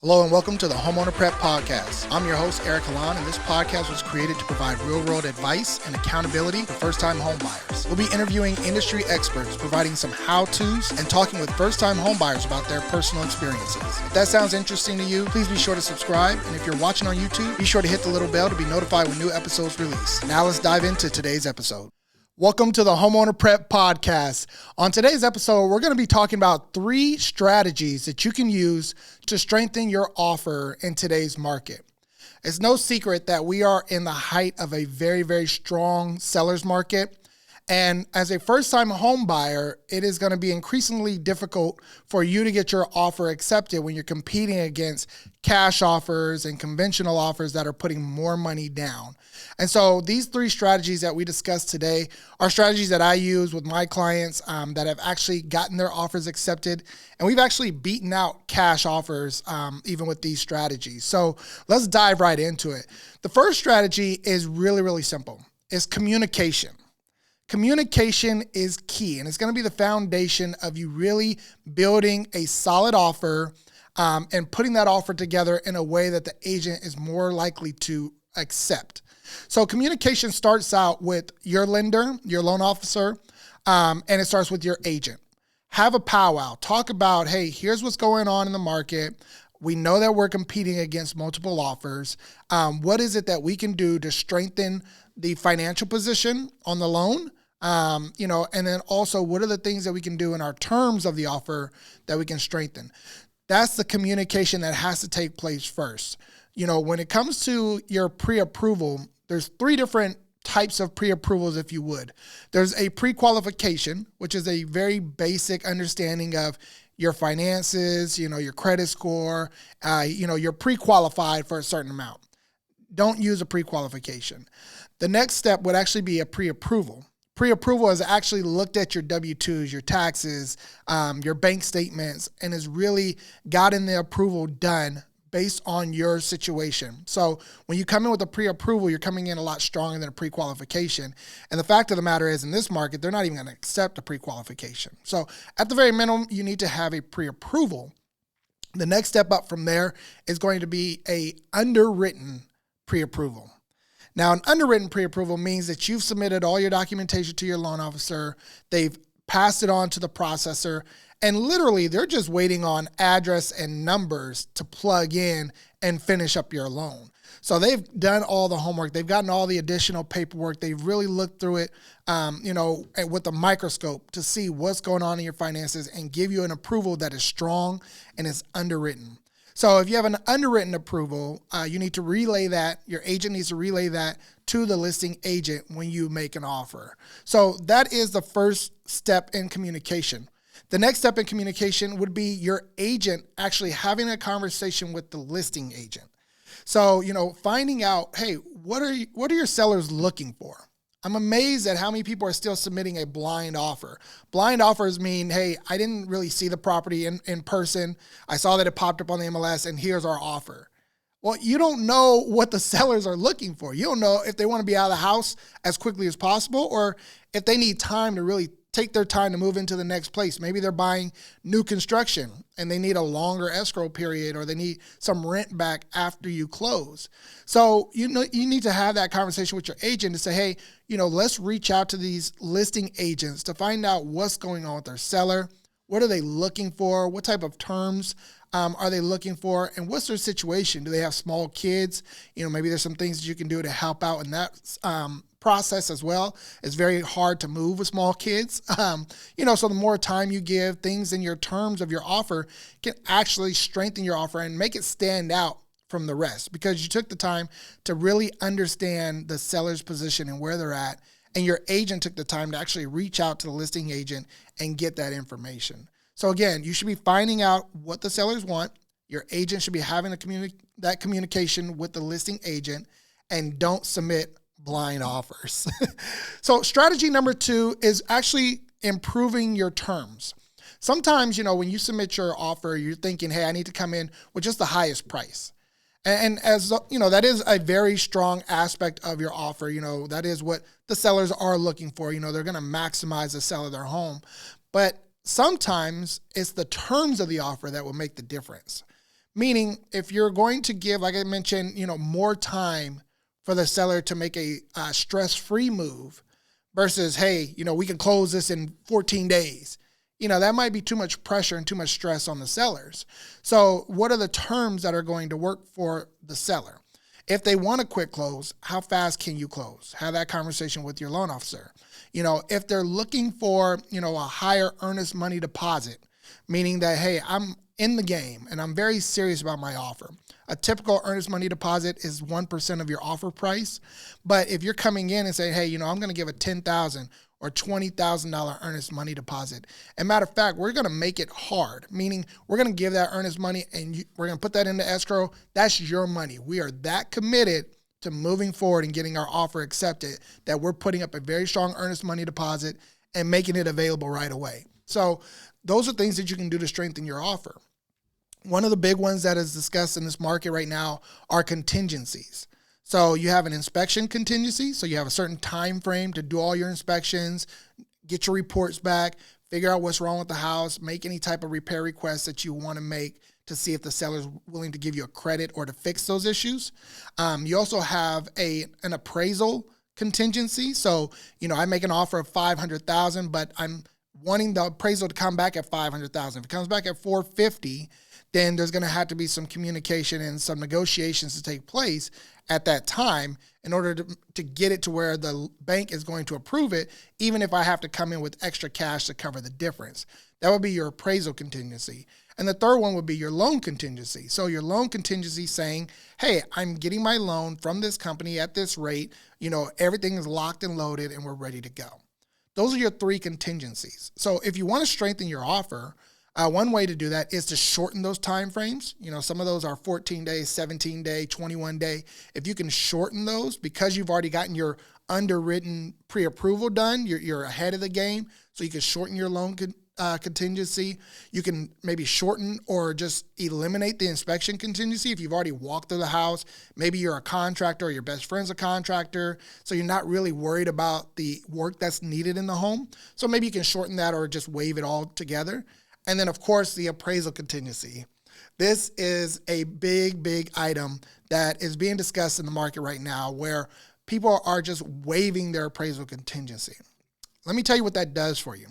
Hello and welcome to the Homeowner Prep Podcast. I'm your host, Eric Halan, and this podcast was created to provide real-world advice and accountability for first-time homebuyers. We'll be interviewing industry experts, providing some how-tos, and talking with first-time homebuyers about their personal experiences. If that sounds interesting to you, please be sure to subscribe, and if you're watching on YouTube, be sure to hit the little bell to be notified when new episodes release. Now let's dive into today's episode. Welcome to the Homeowner Prep Podcast. On today's episode, we're going to be talking about 3 strategies that you can use to strengthen your offer in today's market. It's no secret that we are in the height of a very, very strong seller's market. And as a first-time home buyer, it is going to be increasingly difficult for you to get your offer accepted when you're competing against cash offers and conventional offers that are putting more money down. And so these 3 strategies that we discussed today are strategies that I use with my clients that have actually gotten their offers accepted. And we've actually beaten out cash offers even with these strategies. So let's dive right into it. The first strategy is really, really simple. It's communication. Communication is key, and it's going to be the foundation of you really building a solid offer and putting that offer together in a way that the agent is more likely to accept. So communication starts out with your lender, your loan officer, and it starts with your agent. Have a powwow. Talk about, hey, here's what's going on in the market. We know that we're competing against multiple offers. What is it that we can do to strengthen the financial position on the loan? And then also what are the things that we can do in our terms of the offer that we can strengthen? That's the communication that has to take place first. When it comes to your pre-approval, there's 3 different types of pre-approvals, if you would. There's a pre-qualification, which is a very basic understanding of your finances, your credit score, you're pre-qualified for a certain amount. Don't use a pre-qualification. The next step would actually be a pre-approval. Pre-approval has actually looked at your W-2s, your taxes, your bank statements, and has really gotten the approval done based on your situation. So when you come in with a pre-approval, you're coming in a lot stronger than a pre-qualification. And the fact of the matter is, in this market, they're not even going to accept a pre-qualification. So at the very minimum, you need to have a pre-approval. The next step up from there is going to be a underwritten pre-approval. Now, an underwritten pre-approval means that you've submitted all your documentation to your loan officer, they've passed it on to the processor, and literally they're just waiting on address and numbers to plug in and finish up your loan. So they've done all the homework, they've gotten all the additional paperwork, they've really looked through it, with a microscope to see what's going on in your finances and give you an approval that is strong and is underwritten. So if you have an underwritten approval, you need to relay that, your agent needs to relay that to the listing agent when you make an offer. So that is the first step in communication. The next step in communication would be your agent actually having a conversation with the listing agent. So, finding out, hey, what are your sellers looking for? I'm amazed at how many people are still submitting a blind offer. Blind offers mean, hey, I didn't really see the property in person. I saw that it popped up on the MLS and here's our offer. Well, you don't know what the sellers are looking for. You don't know if they want to be out of the house as quickly as possible or if they need time to really take their time to move into the next place. Maybe they're buying new construction and they need a longer escrow period or they need some rent back after you close. So, you need to have that conversation with your agent to say, hey, let's reach out to these listing agents to find out what's going on with their seller. What are they looking for? What type of terms are they looking for? And what's their situation? Do they have small kids? Maybe there's some things that you can do to help out in that process as well. It's very hard to move with small kids. So the more time you give, things in your terms of your offer can actually strengthen your offer and make it stand out from the rest because you took the time to really understand the seller's position and where they're at. And your agent took the time to actually reach out to the listing agent and get that information. So again, you should be finding out what the sellers want. Your agent should be having that communication with the listing agent, and don't submit blind offers. So strategy number 2 is actually improving your terms. Sometimes, when you submit your offer, you're thinking, hey, I need to come in with just the highest price. And as that is a very strong aspect of your offer. That is what the sellers are looking for. They're going to maximize the sale of their home. But sometimes it's the terms of the offer that will make the difference. Meaning if you're going to give, like I mentioned, more time for the seller to make a stress-free move versus, hey, we can close this in 14 days. That might be too much pressure and too much stress on the sellers. So what are the terms that are going to work for the seller? If they want a quick close, how fast can you close? Have that conversation with your loan officer. If they're looking for, a higher earnest money deposit, meaning that, hey, I'm in the game and I'm very serious about my offer. A typical earnest money deposit is 1% of your offer price. But if you're coming in and say, hey, I'm going to give a $10,000 or $20,000 earnest money deposit. And matter of fact, we're going to make it hard, meaning we're going to give that earnest money and we're going to put that into escrow. That's your money. We are that committed to moving forward and getting our offer accepted that we're putting up a very strong earnest money deposit and making it available right away. So those are things that you can do to strengthen your offer. One of the big ones that is discussed in this market right now are contingencies. So you have an inspection contingency. So you have a certain time frame to do all your inspections, get your reports back, figure out what's wrong with the house, make any type of repair requests that you want to make to see if the seller's willing to give you a credit or to fix those issues. You also have an appraisal contingency. So, I make an offer of $500,000, but I'm wanting the appraisal to come back at $500,000. If it comes back at $450,000, then there's going to have to be some communication and some negotiations to take place at that time in order to get it to where the bank is going to approve it, even if I have to come in with extra cash to cover the difference. That would be your appraisal contingency. And the third one would be your loan contingency. So your loan contingency saying, hey, I'm getting my loan from this company at this rate. Everything is locked and loaded and we're ready to go. Those are your three contingencies. So if you want to strengthen your offer, one way to do that is to shorten those time frames. Some of those are 14 days, 17 day, 21 day. If you can shorten those because you've already gotten your underwritten pre-approval done, you're ahead of the game. So you can shorten your loan contingency. You can maybe shorten or just eliminate the inspection contingency if you've already walked through the house. Maybe you're a contractor or your best friend's a contractor, so you're not really worried about the work that's needed in the home. So maybe you can shorten that or just waive it all together. And then, of course, the appraisal contingency. This is a big, big item that is being discussed in the market right now where people are just waiving their appraisal contingency. Let me tell you what that does for you.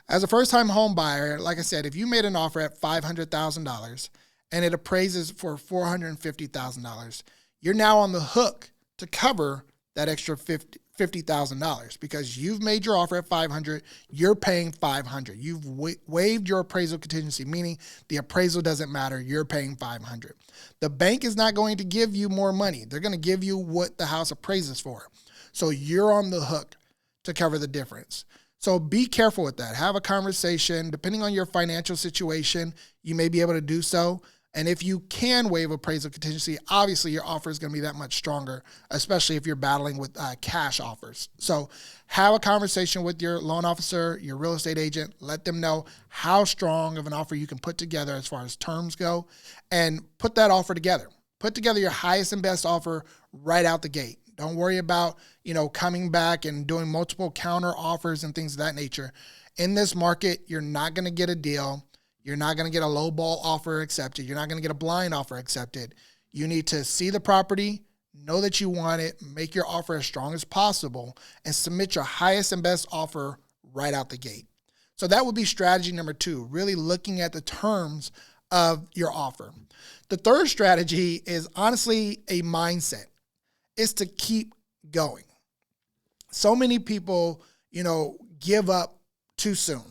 As a first-time home buyer, like I said, if you made an offer at $500,000 and it appraises for $450,000, you're now on the hook to cover that extra $50,000 because you've made your offer at $500,000, you're paying $500,000. You've waived your appraisal contingency, meaning the appraisal doesn't matter, you're paying $500,000. The bank is not going to give you more money. They're going to give you what the house appraises for. So you're on the hook to cover the difference. So be careful with that. Have a conversation. Depending on your financial situation, you may be able to do so. And if you can waive appraisal contingency, obviously your offer is going to be that much stronger, especially if you're battling with cash offers. So have a conversation with your loan officer, your real estate agent. Let them know how strong of an offer you can put together as far as terms go, and put that offer together. Put together your highest and best offer right out the gate. Don't worry about, coming back and doing multiple counter offers and things of that nature. In this market, you're not going to get a deal. You're not going to get a low ball offer accepted. You're not going to get a blind offer accepted. You need to see the property, know that you want it, make your offer as strong as possible, and submit your highest and best offer right out the gate. So that would be strategy number 2, really looking at the terms of your offer. The third strategy is honestly a mindset. It's to keep going. So many people, give up too soon.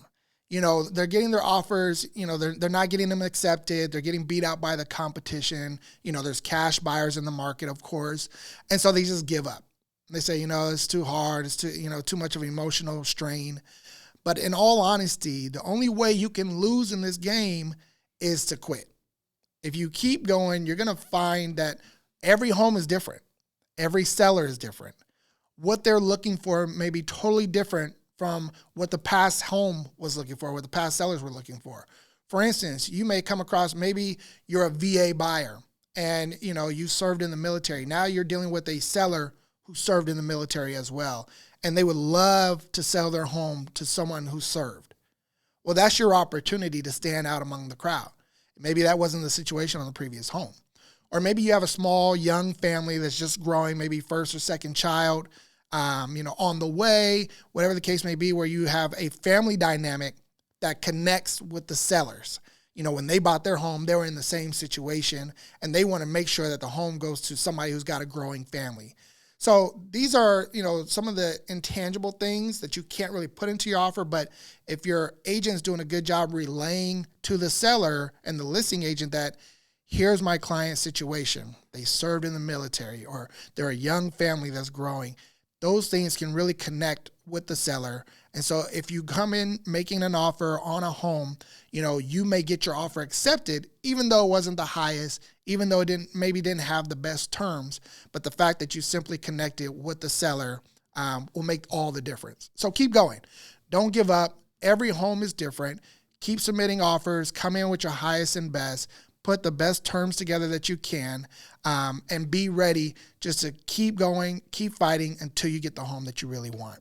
They're getting their offers, they're not getting them accepted. They're getting beat out by the competition. There's cash buyers in the market, of course. And so they just give up. They say, it's too hard. It's too much of an emotional strain. But in all honesty, the only way you can lose in this game is to quit. If you keep going, you're going to find that every home is different. Every seller is different. What they're looking for may be totally different from what the past home was looking for, what the past sellers were looking for. For instance, you may come across, maybe you're a VA buyer and, you served in the military. Now you're dealing with a seller who served in the military as well, and they would love to sell their home to someone who served. Well, that's your opportunity to stand out among the crowd. Maybe that wasn't the situation on the previous home. Or maybe you have a small, young family that's just growing, maybe first or second child, on the way, whatever the case may be, where you have a family dynamic that connects with the sellers. When they bought their home, they were in the same situation, and they want to make sure that the home goes to somebody who's got a growing family. So these are, some of the intangible things that you can't really put into your offer, but if your agent's doing a good job relaying to the seller and the listing agent that here's my client's situation, they served in the military, or they're a young family that's growing, those things can really connect with the seller. And so if you come in making an offer on a home, you may get your offer accepted, even though it wasn't the highest, even though it didn't have the best terms. But the fact that you simply connected with the seller will make all the difference. So keep going. Don't give up. Every home is different. Keep submitting offers. Come in with your highest and best. Put the best terms together that you can, and be ready just to keep going, keep fighting until you get the home that you really want.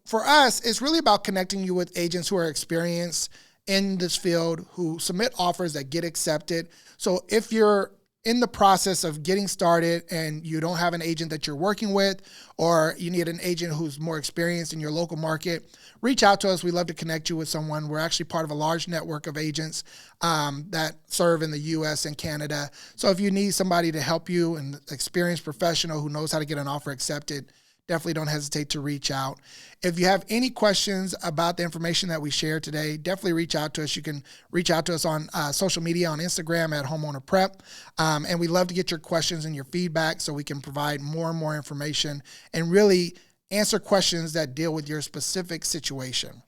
For us, it's really about connecting you with agents who are experienced in this field, who submit offers that get accepted. So if you're in the process of getting started and you don't have an agent that you're working with, or you need an agent who's more experienced in your local market, reach out to us. We'd love to connect you with someone. We're actually part of a large network of agents that serve in the U.S. and Canada. So if you need somebody to help you, an experienced professional who knows how to get an offer accepted, definitely don't hesitate to reach out. If you have any questions about the information that we shared today, definitely reach out to us. You can reach out to us on social media, on Instagram at Homeowner Prep. And we love to get your questions and your feedback so we can provide more and more information and really answer questions that deal with your specific situation.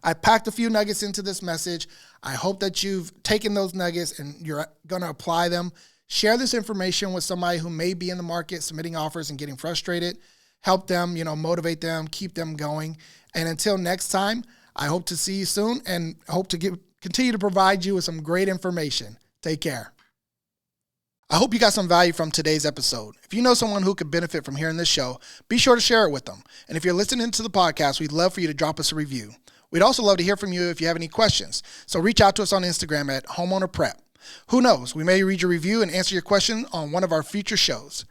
I packed a few nuggets into this message. I hope that you've taken those nuggets and you're going to apply them. Share this information with somebody who may be in the market submitting offers and getting frustrated. Help them, motivate them, keep them going. And until next time, I hope to see you soon and hope to continue to provide you with some great information. Take care. I hope you got some value from today's episode. If you know someone who could benefit from hearing this show, be sure to share it with them. And if you're listening to the podcast, we'd love for you to drop us a review. We'd also love to hear from you if you have any questions. So reach out to us on Instagram at Homeowner Prep. Who knows? We may read your review and answer your question on one of our future shows.